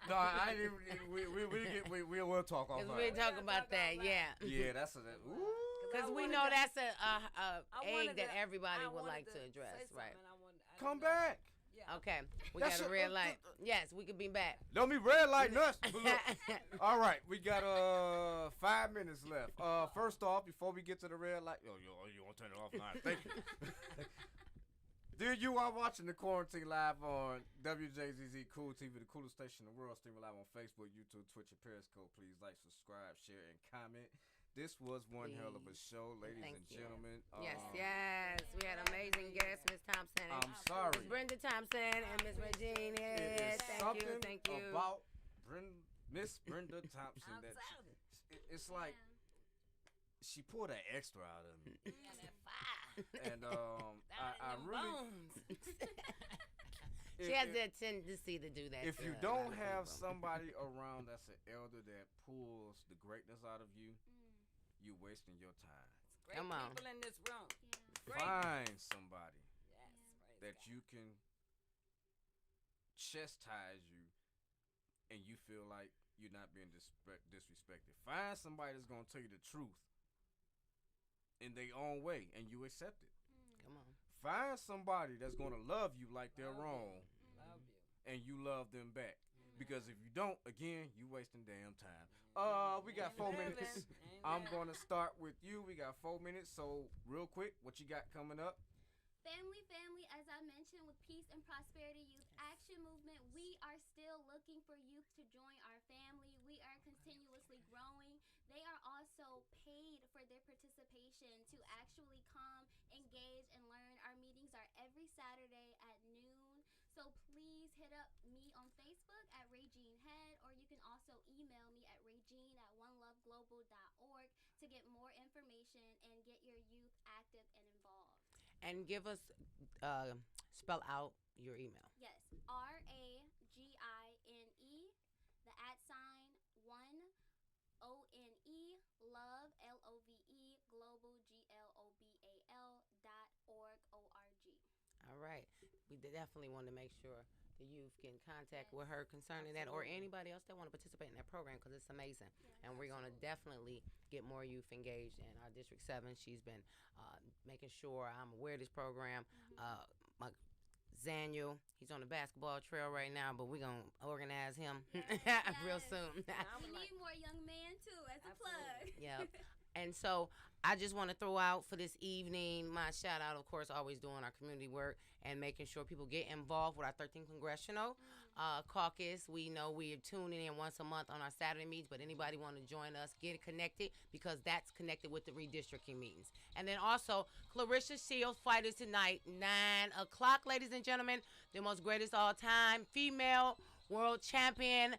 No, I didn't. We'll talk off. We'll talk about that. Yeah. Yeah, that's a. Because we know that's a egg that everybody would like to address, right? Come back. Yeah. Okay, we got a red light. Yes, we could be back. Don't be red light nuts. All right, we got 5 minutes left. First off, before we get to the red light, you want to turn it off now? Thank you. Dear, you are watching the Quarantine Live on WJZZ Cool TV, the coolest station in the world. Streaming live on Facebook, YouTube, Twitch, and Periscope. Please like, subscribe, share, and comment. This was one hell of a show, ladies and gentlemen. Yes. We had amazing guests, Miss Thompson. I'm sorry. Miss Brenda Thompson and Miss Regine. Thank you. About Miss Brenda Thompson that it's like she pulled that extra out of me. And I really. She has that tendency to do that. If you don't have somebody around that's an elder that pulls the greatness out of you, you wasting your time. Great people in this room. Find somebody that you can chastise you and you feel like you're not being disrespected. Find somebody that's going to tell you the truth in their own way and you accept it. Come on. Find somebody that's going to love you like they're wrong Love you. and you love them back. Because if you don't, again, you wasting damn time. We got 4 minutes. I'm going to start with you. We got 4 minutes. So, real quick, what you got coming up? Family, as I mentioned, with Peace and Prosperity Youth Action Movement, we are still looking for youth to join our family. We are continuously growing. They are also paid for their participation to actually come, engage, and learn. Our meetings are every Saturday at noon. So please hit up me on Facebook at Regine Head, or you can also email me at regine@oneloveglobal.org to get more information and get your youth active and involved. And give us, spell out your email. Yes, RAGINE, the @1 ONE, love, LOVE, global, GLOBAL.org. All right. We definitely want to make sure the youth get in contact with her concerning that, or anybody else that want to participate in that program, because it's amazing. And we're going to definitely get more youth engaged in our District 7. She's been making sure I'm aware of this program. My Zaniel, he's on the basketball trail right now, but we're going to organize him real soon. We need more young men, too, as a plug. Yeah. And so I just want to throw out for this evening my shout out, of course, always doing our community work and making sure people get involved with our 13th Congressional Caucus. We know we are tuning in once a month on our Saturday meetings, but anybody want to join us, get connected, because that's connected with the redistricting meetings. And then also, Clarissa Shields fighters tonight, 9 o'clock, ladies and gentlemen, the most greatest all time female world champion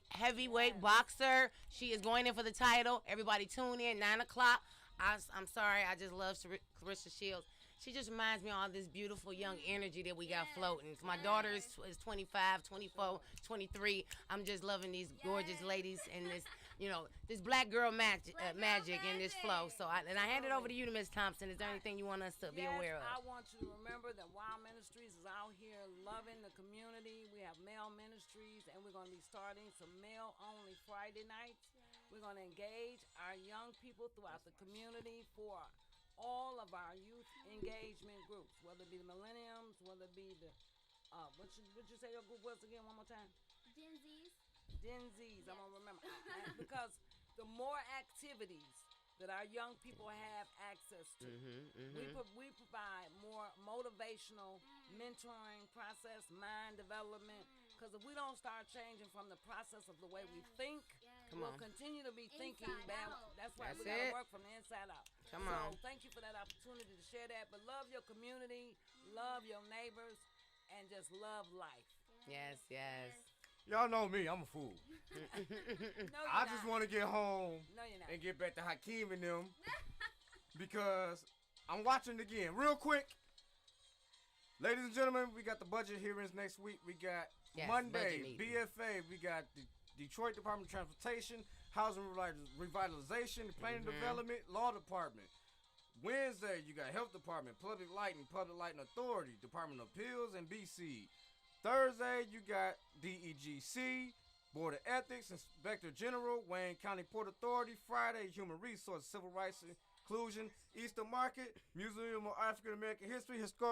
heavyweight boxer. She is going in for the title. Everybody tune in, 9 o'clock. I'm sorry, I just love Clarissa Shields. She just reminds me of all this beautiful young energy that we got floating. My daughter is 25, 24, 23. I'm just loving these gorgeous ladies and this, this black girl magic in this flow. So I hand it over to you, to Ms. Thompson. Is there anything you want us to be aware of? I want you to remember that Wild Ministries is out here loving the community. We have male ministries, and we're going to be starting some male-only Friday nights. We're going to engage our young people throughout the community for all of our youth engagement groups, whether it be the millenniums, whether it be the, what you say your group was again, one more time? Gen Zs, I'm going to remember. Because the more activities that our young people have access to, we provide more motivational mentoring process, mind development. Because if we don't start changing from the process of the way we think, we'll continue to be thinking bad. That's why we got to work from the inside out. So thank you for that opportunity to share that. But love your community, love your neighbors, and just love life. Yes. Y'all know me. I'm a fool. No, I just want to get home and get back to Hakeem and them because I'm watching again. Real quick, Ladies and gentlemen, we got the budget hearings next week. We got Monday, BFA. We got the Detroit Department of Transportation, Housing Revitalization, Planning Development, Law Department. Wednesday, you got Health Department, Public Lighting Authority, Department of Appeals, and BC. Thursday, you got DEGC, Board of Ethics, Inspector General, Wayne County Port Authority. Friday, Human Resources, Civil Rights Inclusion, Eastern Market, Museum of African American History, Historical